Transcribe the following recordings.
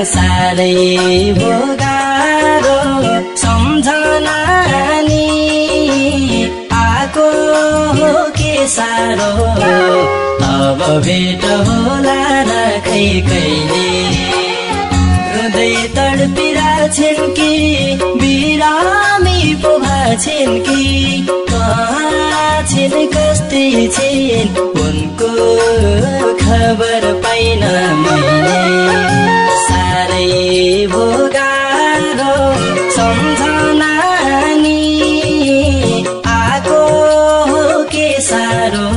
साह्रै हो गाह्रो सम्झना नि आको हो के साह्रो अब भेट होला र खै कहिले रुँदै तडपिरहेछन् कि बिरामी पो भएछन् कि कहाँ छिन् कस्तै छिन् उनको खबर पाइन मैले साह्रै भो गाह्रो सम्झना नि आको हो के साह्रो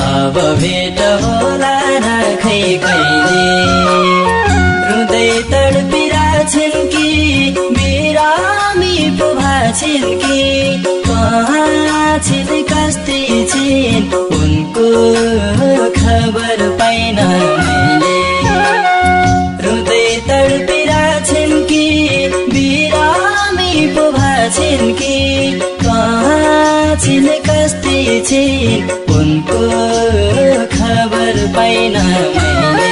अब भेट होला र खै कहिले रुँदै तडपिरहेछन् कि बिरामी पो भएछन् कि कहाँ छिन् कस्तै छिन् उनको खबर पाइन मैले रुँदै तडपिरहेछन् कि बिरामी पो भएछन् कि कहाँ छिन् कस्तै छिन् उनको खबर पाइन मैले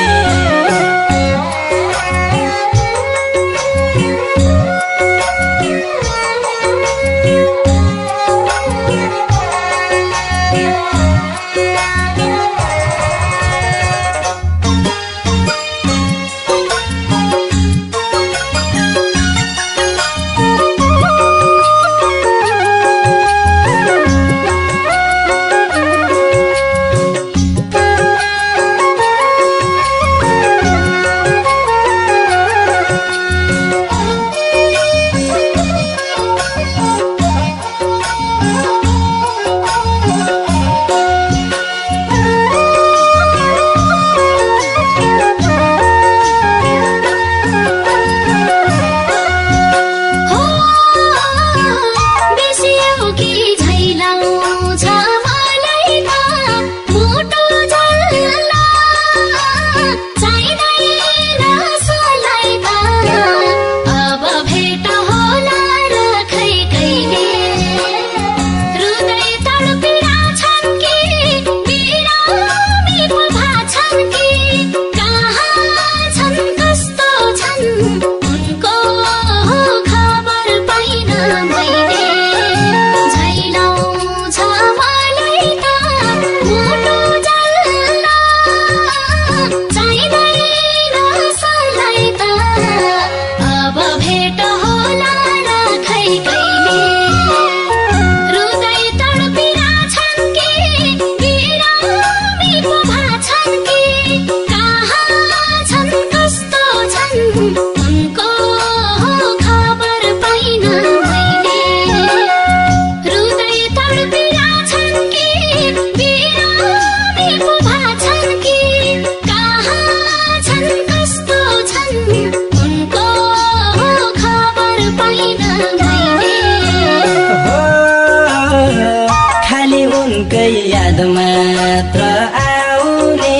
याद मात्र आउने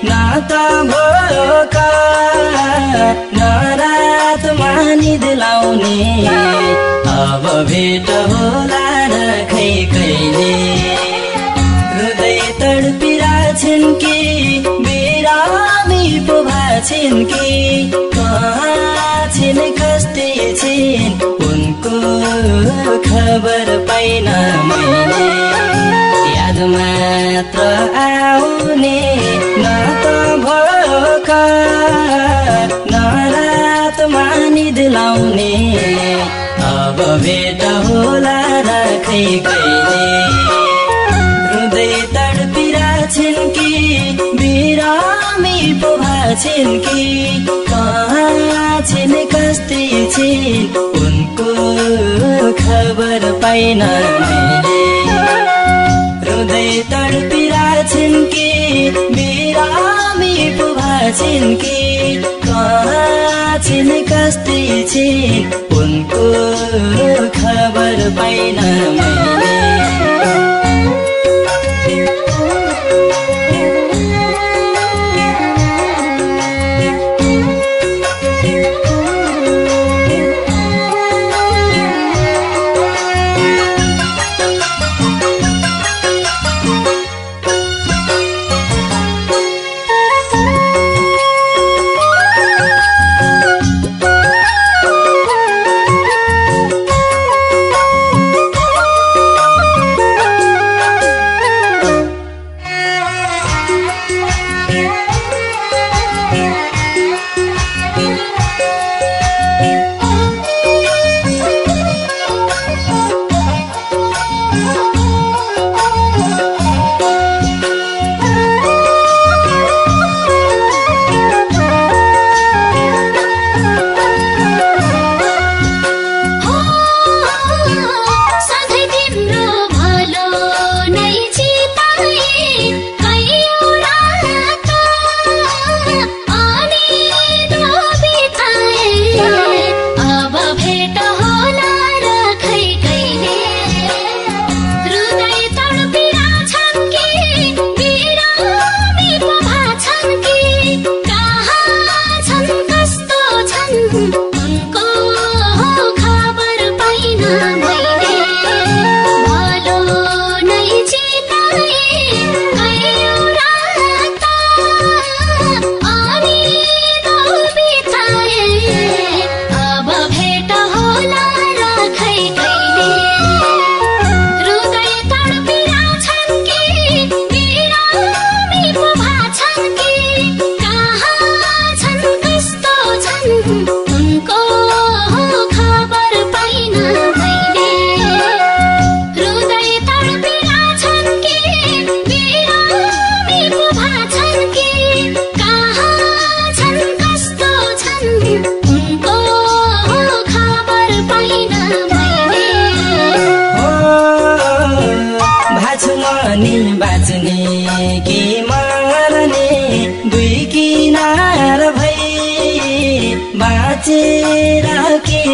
न त भोका न रातमा निद लाउने अब भेट होला र खै कहिले रुँदै तडपिरहेछन् कि बिरामी पो छिन् कि कहाँ छिन् कस्ती छिन् उनको खबर पाइन मैले याद मात्र आउने न त भोका न रातमा निद लाउने अब भेट होला राखै कहिले हृदय तडपिरा छिन् कि बिरामी पो छिन् कि कहाँ छिन् कस्ती छिन् उनको खबर पाइन मैले हृदय तडपिरा छिन् कि बिरामी पो छिन् कि कहाँ छिन् कस्ती छिन् उनको खबर पाइन मैले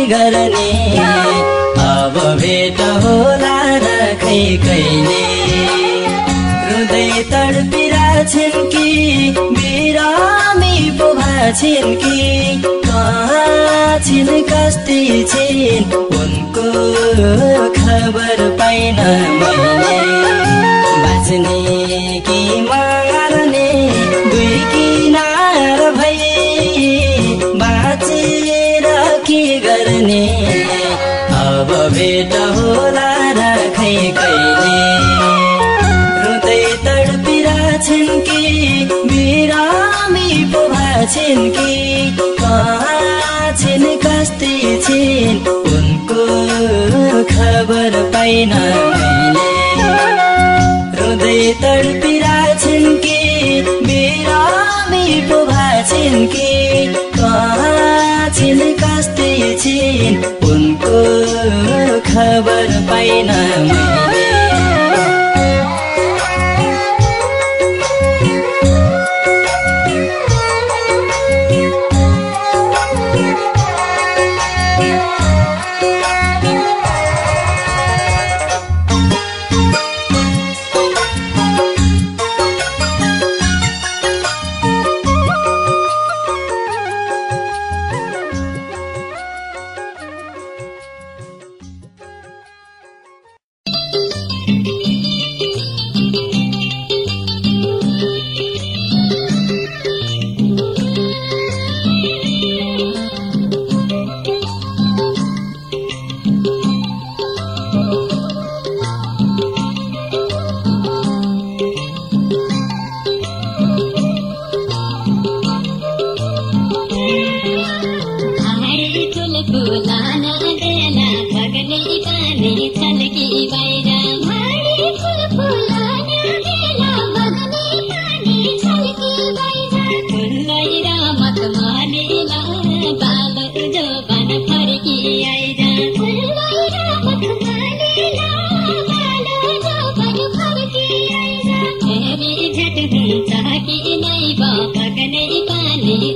गर्ने अब भेट होला राखै कहिले हृदय तडपिरा छिन् कि बिरामी पो छिन् कि कहाँ छिन् कस्ती छिन् उनको खबर पाइन मैले बाँच्ने कि मर्ने दुई किनार भई बाँचेर के गर्ने अब भेट होला राखै कहिले हृदय तडपिरा छिन् कि बिरामी पो छिन् कि कहाँ छिन् कस्ती छिन् उनको खबर पाइन मैले हृदय तडपिरा छिन् कि बिरामी पो छिन् कि कहाँ छिन् कस्ती छिन् उनको खबर पाइन मैले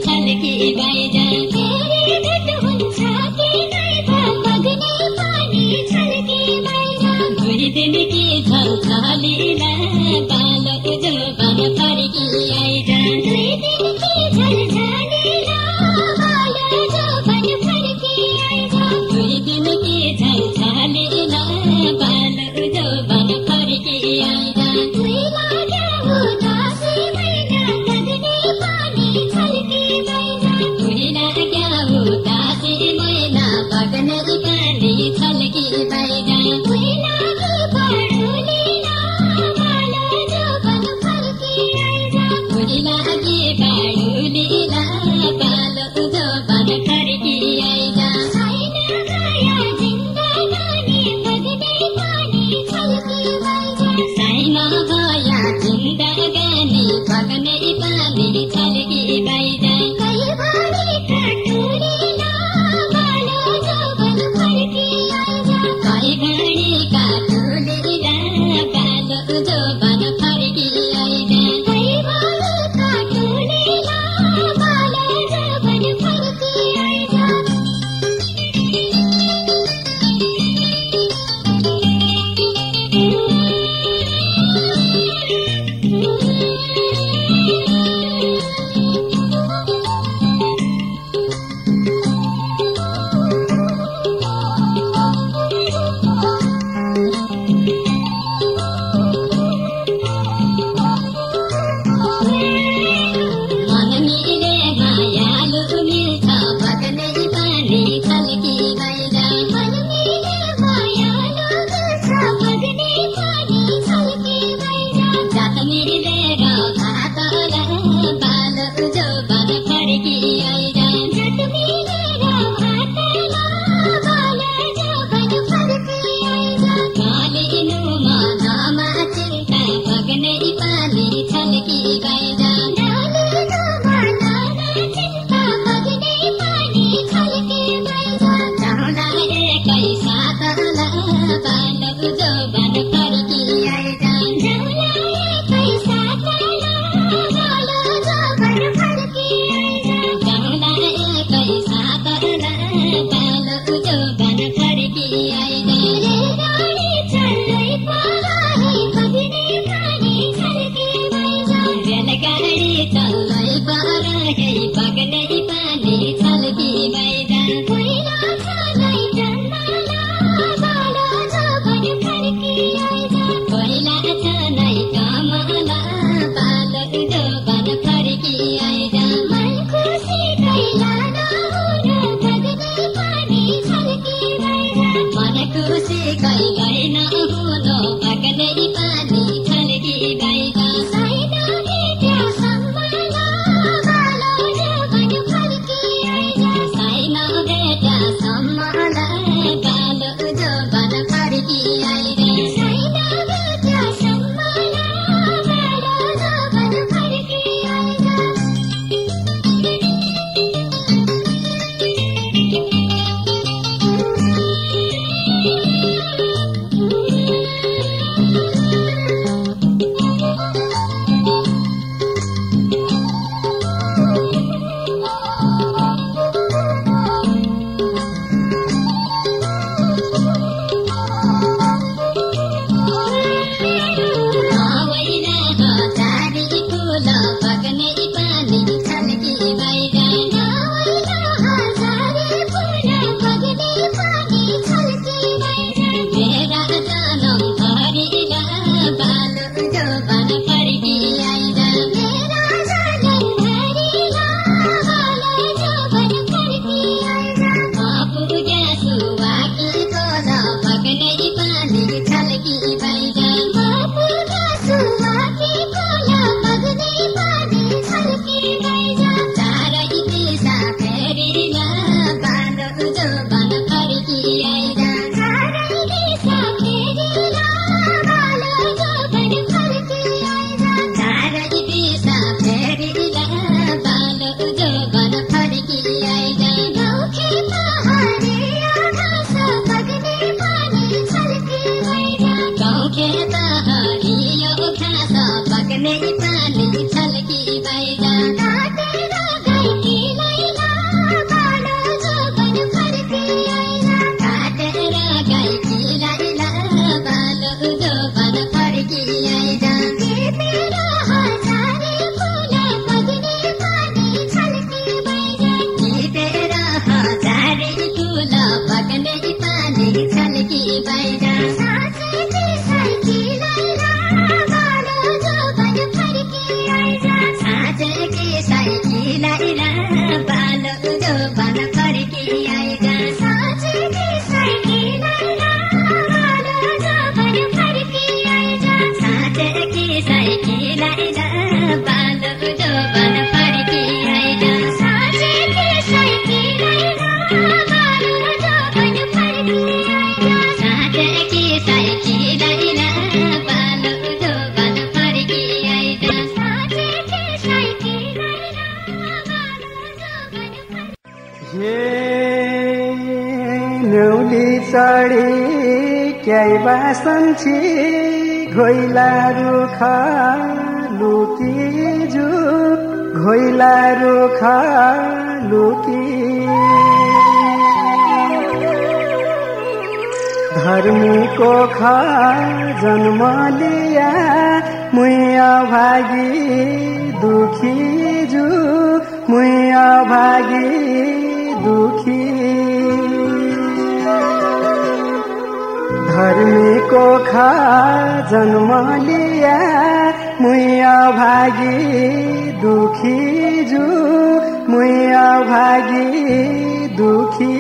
छल्की बाहिर फेरि भेट हुन्छ कि नै बग्ने पानी छल्की बाहिर दुई दिन कि झल्झलीला बालो जोबन फर्की आइज दुई दिन कि झल्झलीला बालो जोबन फर्की आइज दुई दिन कि झल्झलीला बालो जोबन फर्की आइज दुई लाग्यो उदासी मैना बग्ने पानी छल्की बाहिर दुई लाग्यो उदासी मैना बग्ने पानी छल्की बाहिर दुई लागि बडुलीला बालो जोबन फर्की आइज दुई लागि बडुलीला बालो जोबन फर्की आइज छैन माया जिन्दगानी बग्ने पानी छल्की बाहिर छैन माया जिन्दगानी बग्ने पानी छल्की बाहिर कैभरि काटुलीला बालो जोबन फर्की आइज कैभरि काटुलीला बालो जोबन फर्की आइज कैभरि काटुलीला बालो जोबन फर्की आइज मन मिले मायालु मिल्छ बग्ने पानी छल्की बाहिर मन मिले मायालु मिल्छ बग्ने पानी छल्की बाहिर जात मिलेर भातला बालो जोबन फर्की आइज जात मिलेर भातला बालो जोबन फर्की आइज गालिनुमा नामा चिन्ता बग्ने पानी छल्की बाहिर गालिनुमा नामा चिन्ता बग्ने पानी छल्की बाहिर जाउँला एकै साथला बालो जोबन फर्की आइज जाउँला एकै साथला बालो जोबन फर्की आइज जाउँला एकै साथला बालो जोबन फर्की आइज रेलगाडी चल्दै पराही बग्ने पानी छल्की बाहिर रेलगाडी चल्दै पराही बग्ने पानी छल्की बाहिर पहिला छँदै जन्मला बालो जोबन फर्की आइज पहिला छँदै कमला बालो जोबन फर्की आइज मन खुसी कैला नहुन बग्ने पानी छल्की बाहिर मन खुसी कैलै नहुन बग्ने पानी छल्की बाहिर छैन भेट्या सम्मला बालो जोबन बासन्छी घोइला रुखा लुकी घोइला रुखा लुकी धर्मीको खा जन्म लिया मुया भागी दुखी मुया भागी दुखी धर्मीको खा जन्म लिया मुया भागी दुखी मुया भागी दुखी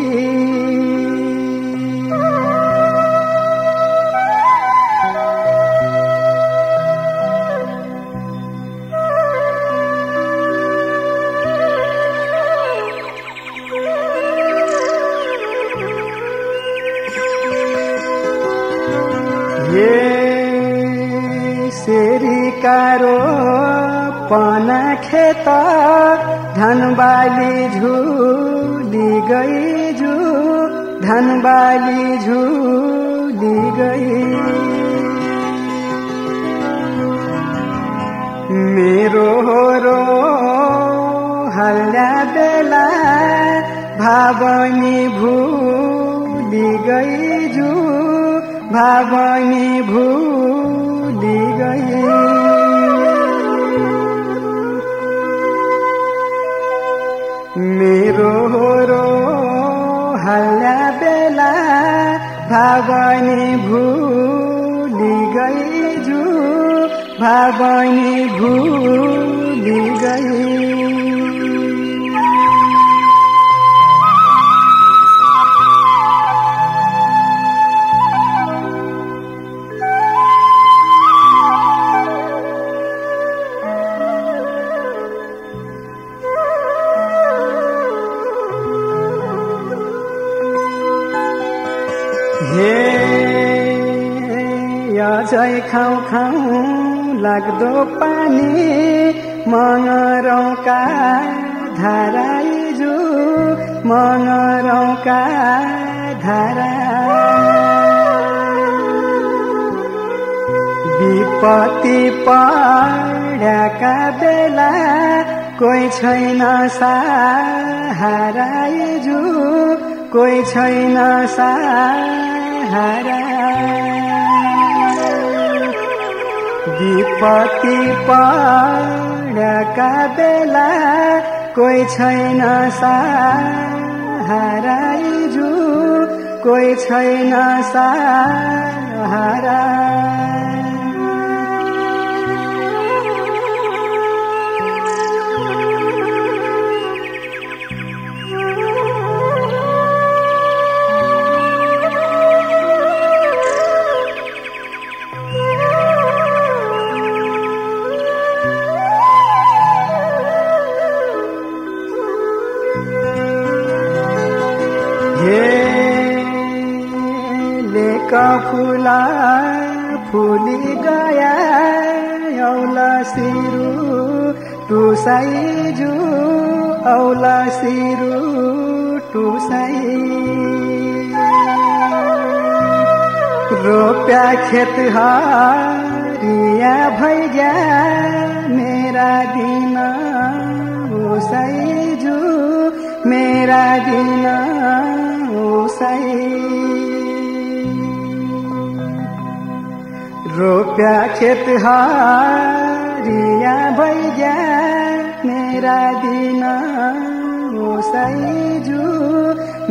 कारो पना खेत धनबाली झूली गई धनबाली झूली गई मेरो रो हल्ला बेला भावनी भूली गई भावनी भूली गई मेरो रो हल्ला बेला भावनी भूली गई भावनी भूली गई जय खाऊ खाऊ लाग्दो पानी मङरौका धाराइजु मङरौका धारा विपत्ति पड्याका बेला कोही छैन सहाराइजु कोही छैन सहारा विपत्ति पड्याका बेला कोही छैन सहाराइजु कोही छैन सहारा फूला फूली गया औला सिरु टुसाइजु औला सिरु टुसाइ रोप्या खेत हरिया भइया मेरा दिन ओसाइजु मेरा दिन ओसाइ रोप्या खेत हरिया भइया मेरा दिन ओसाइजु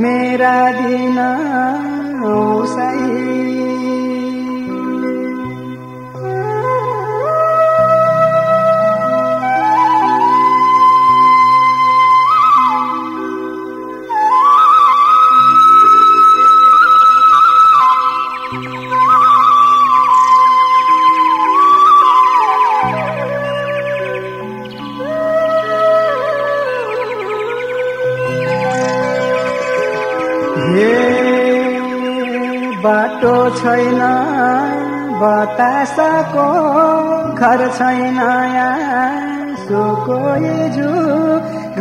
मेरा दिन ओसाइ हे बाटो छैन बतासको घर छैन आँसुको हिजो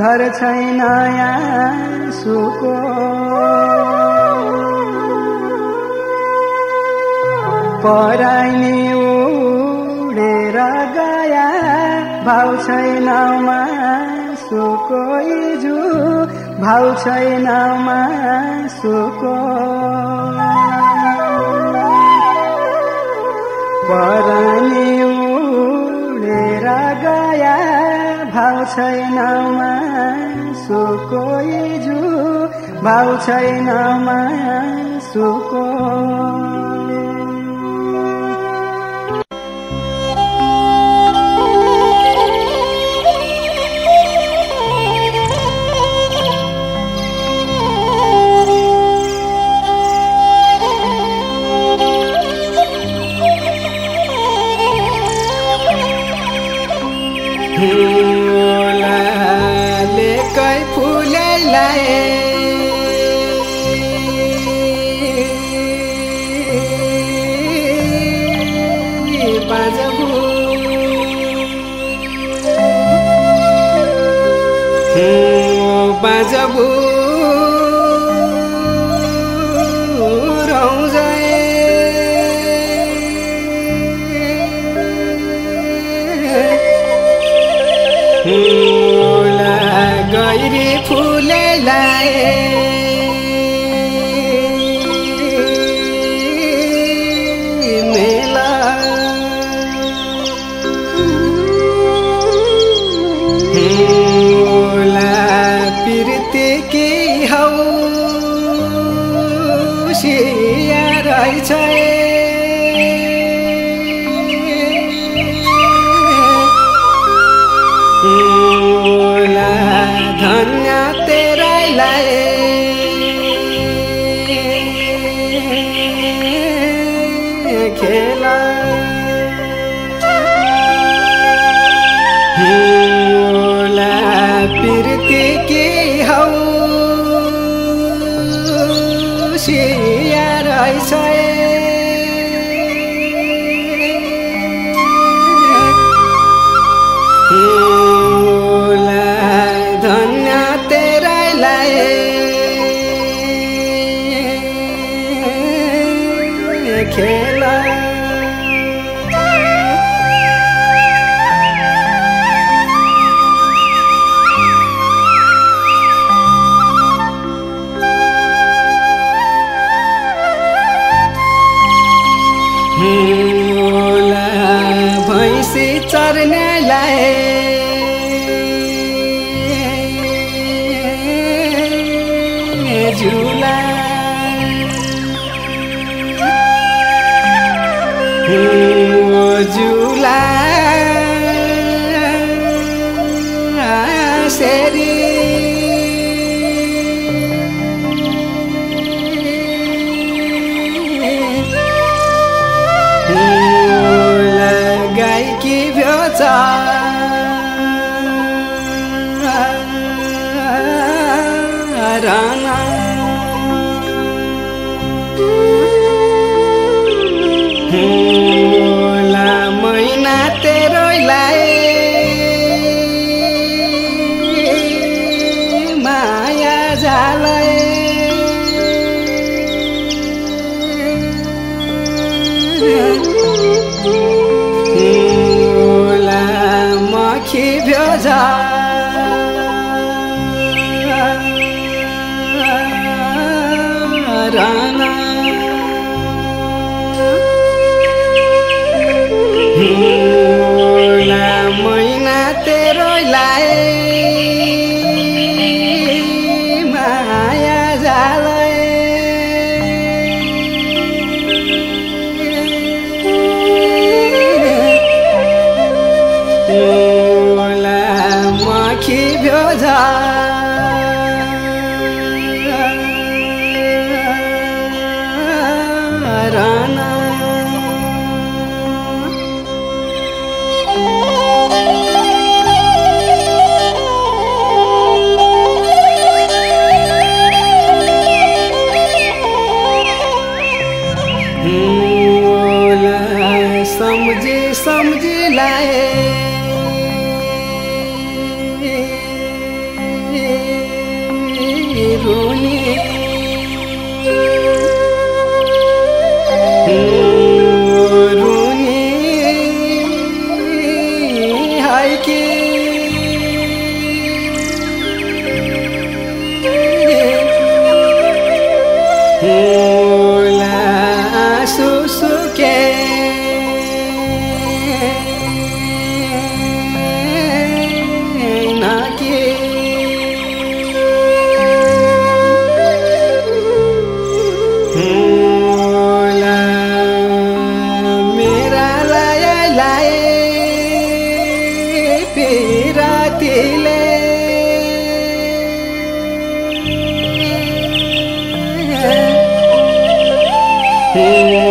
घर छैन आँसुको पराइनी उडेर गया भाउ छैन मासुको हिजो भाउ छैन मासुको पराइनी उडेर गया भाउ छैन मासुको हिजो भाउ छैन मासुको लेकै फुलैलाई बाजबु बाजबु गैरी फुलैलाई मेला पिरती की हौसिया रहेछ धन्य तेरालाई खेला पिरती की हौसिया रहेछ खेला भैंसी चर्नेलाई झुला झुला सेरी गाईकी भ्योच राना मैना तेरोलाई माया जालै मखी भ्योजा राना मैना तेरोलाई माया जालै सम्झिलाए रुनी Hey